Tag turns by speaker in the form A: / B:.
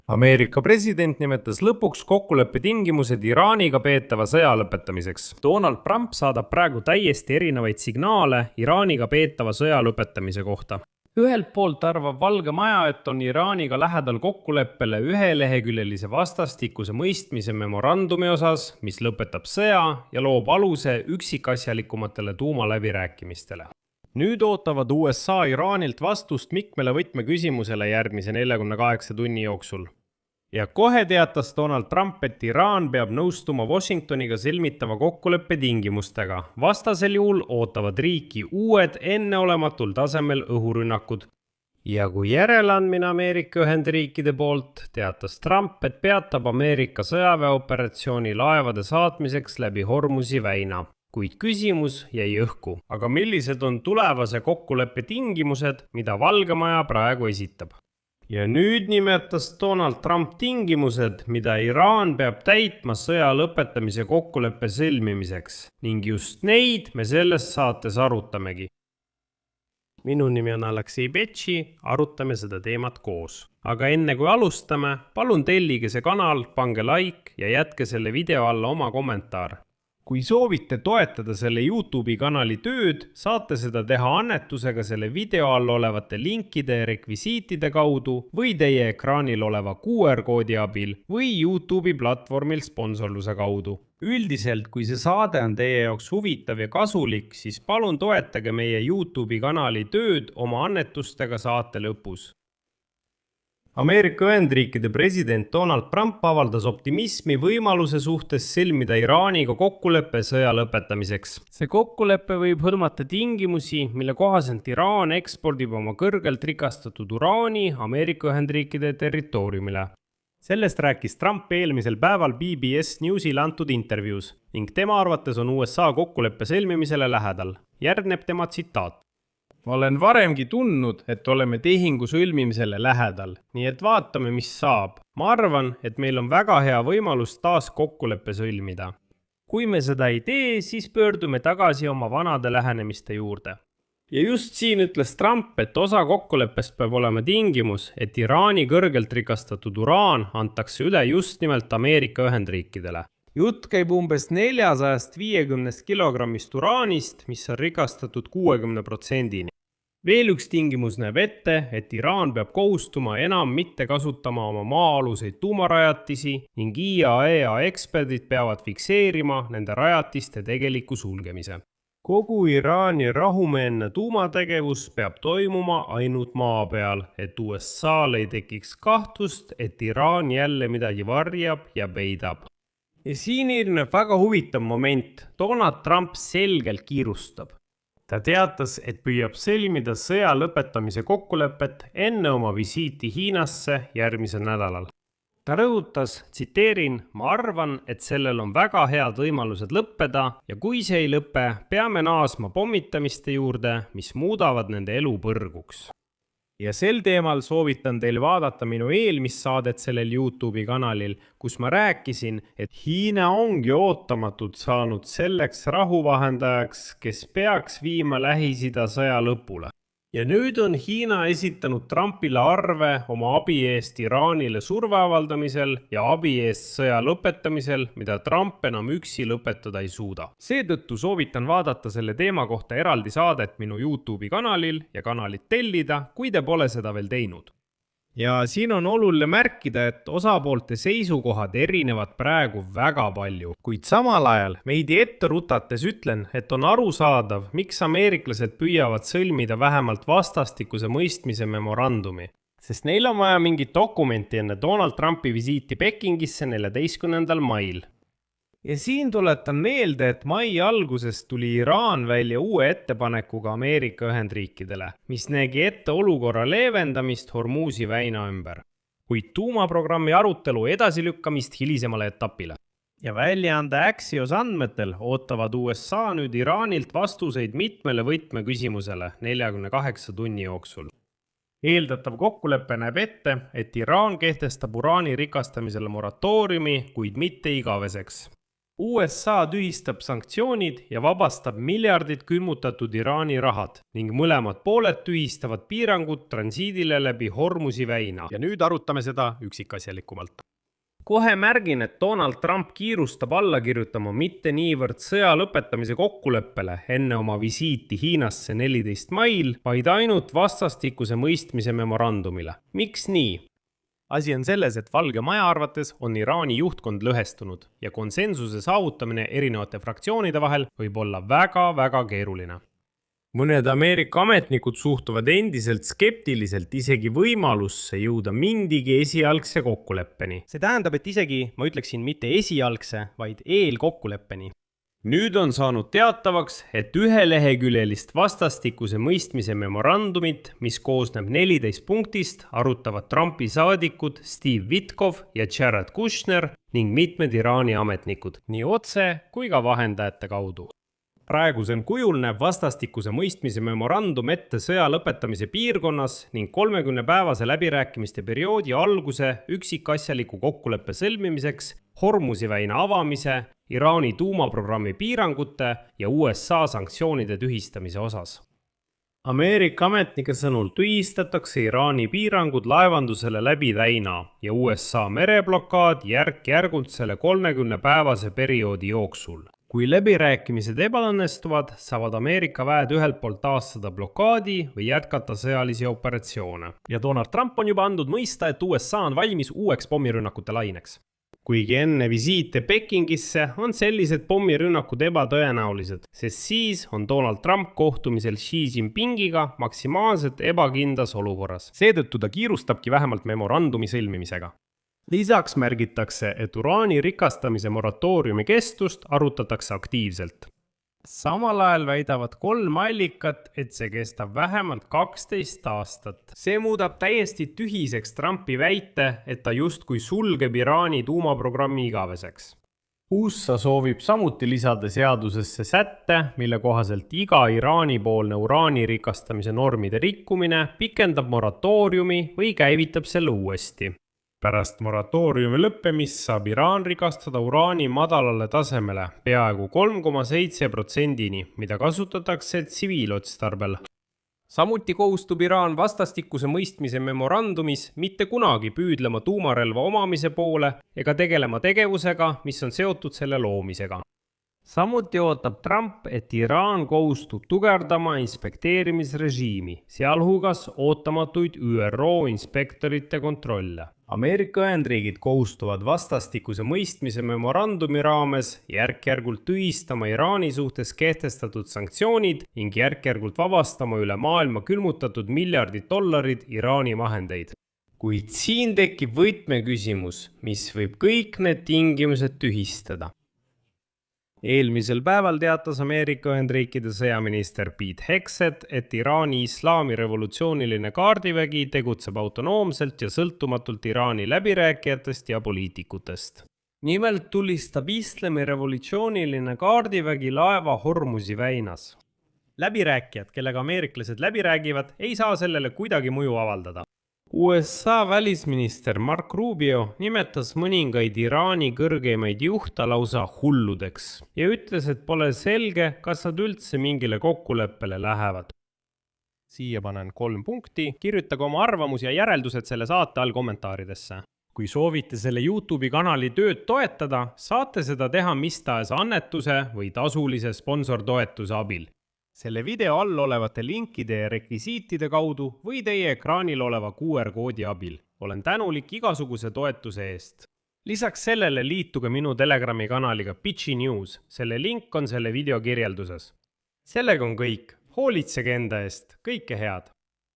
A: Ameerika president nimetas lõpuks kokkuleppe tingimused Iraaniga peetava sõja lõpetamiseks.
B: Donald Trump saadab praegu täiesti erinevaid signaale Iraaniga peetava sõja lõpetamise kohta. Ühelt poolt arvab Valge Maja, et on Iraaniga lähedal kokkuleppele üheleheküljelise vastastikuse mõistmise memorandumi osas, mis lõpetab sõja ja loob aluse üksikasjalikumatele tuumaläbirääkimistele. Nüüd ootavad USA Iraanilt vastust mitmele võtmeküsimusele järgmise 48 tunni jooksul. Ja kohe teatas Donald Trump, et Iraan peab nõustuma Washingtoniga sõlmitava kokkuleppe tingimustega. Vastasel juhul ootavad riiki uued enneolematul tasemel õhurünnakud. Ja kui järeleandmine Ameerika Ühendriikide poolt, teatas Trump, et peatab Ameerika sõjaväeoperatsiooni laevade saatmiseks läbi Hormuzi väina. Kuid küsimus jäi õhku. Aga millised on tulevase kokkuleppe tingimused, mida Valge Maja praegu esitab? Ja nüüd nimetas Donald Trump tingimused, mida Iraan peab täitma sõja lõpetamise kokkuleppe sõlmimiseks. Ning just neid me selles saates arutamegi. Minu nimi on Aleksei Betši, arutame seda teemat koos. Aga enne kui alustame, palun tellige see kanal, pange like ja jätke selle video alla oma kommentaar. Kui soovite toetada selle YouTube'i kanali tööd, saate seda teha annetusega selle video all olevate linkide ja rekvisiitide kaudu või teie ekraanil oleva QR-koodi abil või YouTube'i platvormil sponsorluse kaudu. Üldiselt, kui see saade on teie jaoks huvitav ja kasulik, siis palun toetage meie YouTube'i kanali tööd oma annetustega saate lõpus. Ameerika Ühendriikide president Donald Trump avaldas optimismi võimaluse suhtes sõlmida Iraaniga kokkuleppe sõja lõpetamiseks. See kokkulepe võib hõlmata tingimusi, mille kohaselt Iraan ekspordib oma kõrgelt rikastatud uraani Ameerika Ühendriikide territooriumile. Sellest rääkis Trump eelmisel päeval PBS Newsile antud intervjuus ning tema arvates on USA kokkuleppe sõlmimisele lähedal. Järgneb tema tsitaat. Ma olen varemgi tundnud, et oleme tehingu sõlmimisele lähedal, nii et vaatame, mis saab. Ma arvan, et meil on väga hea võimalus taas kokkuleppe sõlmida. Kui me seda ei tee, siis pöördume tagasi oma vanade lähenemiste juurde. Ja just siin ütles Trump, et osa kokkuleppest peab olema tingimus, et Iraani kõrgelt rikastatud uraan antakse üle just nimelt Ameerika Ühendriikidele. Jutt käib umbes 450 kilogrammist uraanist, mis on rikastatud 60%. Veel üks tingimus näeb ette, et Iraan peab kohustuma enam mitte kasutama oma maa-aluseid tuumarajatisi ning IAEA eksperdid peavad fikseerima nende rajatiste tegeliku sulgemise. Kogu Iraani rahumeelne tuumategevus peab toimuma ainult maa peal, et USA-l ei tekiks kahtlust, et Iraan jälle midagi varjab ja peidab. Ja siin ilmneb väga huvitav moment. Donald Trump selgelt kiirustab. Ta teatas, et püüab sõlmida sõja lõpetamise kokkulepet enne oma visiiti Hiinasse järgmisel nädalal. Ta rõhutas, tsiteerin, ma arvan, et sellel on väga head võimalused lõppeda ja kui see ei lõpe, peame naasma pommitamiste juurde, mis muudavad nende elu põrguks. Ja sel teemal soovitan teil vaadata minu eelmist saadet sellel YouTube'i kanalil, kus ma rääkisin, et Hiina ongi ootamatult saanud selleks rahuvahendajaks, kes peaks viima Lähis-Ida sõja lõpule. Ja nüüd on Hiina esitanud Trumpile arve oma abi eest Iraanile surve avaldamisel ja abi eest sõja lõpetamisel, mida Trump enam üksi lõpetada ei suuda. Seetõttu soovitan vaadata selle teema kohta eraldi saadet minu YouTube'i kanalil ja kanalit tellida, kui te pole seda veel teinud. Ja siin on oluline märkida, et osapoolte seisukohad erinevad praegu väga palju, kuid samal ajal meidi ette rutates ütlen, et on arusaadav, miks ameeriklased püüavad sõlmida vähemalt vastastikuse mõistmise memorandumi, sest neil on vaja mingit dokumenti enne Donald Trumpi visiiti Pekingisse 14. mail. Ja siin tuletan meelde, et mai alguses tuli Iraan välja uue ettepanekuga Ameerika Ühendriikidele, mis nägi ette olukorra leevendamist Hormuzi väina ümber, kuid tuumaprogrammi arutelu edasilükkamist hilisemale etapile. Ja väljaande Axios andmetel ootavad USA nüüd Iraanilt vastuseid mitmele võtmeküsimusele 48 tunni jooksul. Eeldatav kokkulepe näeb ette, et Iraan kehtestab uraani rikastamisele moratooriumi, kuid mitte igaveseks. USA tühistab sanktsioonid ja vabastab miljardid külmutatud Iraani rahad ning mõlemad pooled tühistavad piirangud transiidile läbi Hormuzi väina.
C: Ja nüüd arutame seda üksikasjalikumalt.
B: Kohe märgin, et Donald Trump kiirustab alla kirjutama mitte niivõrd sõja lõpetamise kokkuleppele enne oma visiiti Hiinasse 14 mail, vaid ainult vastastikuse mõistmise memorandumile. Miks nii?
C: Asi on selles, et Valge Maja arvates on Iraani juhtkond lõhestunud ja konsensuse saavutamine erinevate fraktsioonide vahel võib olla väga-väga keeruline.
B: Mõned Ameerika ametnikud suhtuvad endiselt skeptiliselt isegi võimalusse jõuda mindigi esialgse kokkuleppeni.
C: See tähendab, et isegi, ma ütleksin, mitte esialgse, vaid eelkokkuleppeni.
B: Nüüd on saanud teatavaks, et üheleheküljelist vastastikuse mõistmise memorandumit, mis koosneb 14 punktist, arutavad Trumpi saadikud Steve Witkoff ja Jared Kushner ning mitmed Iraani ametnikud, nii otse kui ka vahendajate kaudu. Praegusel kujul näeb vastastikuse mõistmise memorandum ette sõja lõpetamise piirkonnas ning 30-päevase läbirääkimiste perioodi alguse üksikasjaliku kokkuleppe sõlmimiseks, Hormuzi väina avamise, Iraani tuumaprogrammi piirangute ja USA sanktsioonide tühistamise osas. Ameerika ametnike sõnul tühistatakse Iraani piirangud laevandusele läbi väina ja USA mereblokaad järk-järgult selle 30-päevase perioodi jooksul. Kui läbirääkimised ebaõnnestuvad, saavad Ameerika väed ühelt poolt taastada blokaadi või jätkata sõjalisi operatsioone.
C: Ja Donald Trump on juba andnud mõista, et USA on valmis uueks pommirünnakute laineks.
B: Kuigi enne visiite Pekingisse on sellised pommirünnakud ebatõenäolised, sest siis on Donald Trump kohtumisel Xi Jinpingiga maksimaalselt ebakindlas olukorras.
C: Seetõttu ta kiirustabki vähemalt memorandumi sõlmimisega.
B: Lisaks märgitakse, et uraani rikastamise moratooriumi kestust arutatakse aktiivselt. Samal ajal väidavad 3 allikat, et see kestab vähemalt 12 aastat. See muudab täiesti tühiseks Trumpi väite, et ta justkui sulgeb Iraani tuumaprogrammi igaveseks. USA soovib samuti lisada seadusesse sätte, mille kohaselt iga Iraani-poolne uraani rikastamise normide rikkumine pikendab moratooriumi või käivitab selle uuesti. Pärast moratooriumi lõppemist saab Iraan rikastada uraani madalale tasemele peaaegu 3,7%-ni, mida kasutatakse tsiviilotstarbel. Samuti kohustub Iraan vastastikuse mõistmise memorandumis mitte kunagi püüdlema tuumarelva omamise poole ega tegelema tegevusega, mis on seotud selle loomisega. Samuti ootab Trump, et Iraan kohustub tugevdama inspekteerimisrežiimi, sealhulgas ootamatuid ÜRO inspektorite kontrolle. Ameerika Ühendriigid kohustuvad vastastikuse mõistmise memorandumi raames järk-järgult tühistama Iraani suhtes kehtestatud sanktsioonid ning järk-järgult vabastama üle maailma külmutatud miljardid dollarid Iraani vahendeid. Kuid siin tekib võtmeküsimus, mis võib kõik need tingimused tühistada. Eelmisel päeval teatas Ameerika Ühendriikide sõjaminister Pete Hegseth, et Iraani islaami revolutsiooniline kaardivägi tegutseb autonoomselt ja sõltumatult Iraani läbirääkijatest ja poliitikutest. Nimelt tulistab islami revolutsiooniline kaardivägi laeva Hormuzi väinas.
C: Läbirääkijad, kellega ameeriklased läbi räägivad, ei saa sellele kuidagi mõju avaldada.
B: USA välisminister Mark Rubio nimetas mõningaid Iraani kõrgeimaid juhte lausa hulludeks ja ütles, et pole selge, kas nad üldse mingile kokkuleppele lähevad.
C: Siia panen 3 punkti, kirjutage oma arvamus ja järeldused selle saate all kommentaaridesse.
B: Kui soovite selle YouTube'i kanali tööd toetada, saate seda teha mis tahes annetuse või tasulise sponsortoetuse abil.
C: Selle video all olevate linkide ja rekvisiitide kaudu või teie ekraanil oleva QR-koodi abil. Olen tänulik igasuguse toetuse eest.
B: Lisaks sellele liituge minu Telegrami kanaliga Pitchi News. Selle link on selle video kirjelduses. Sellega on kõik. Hoolitsege enda eest. Kõike head!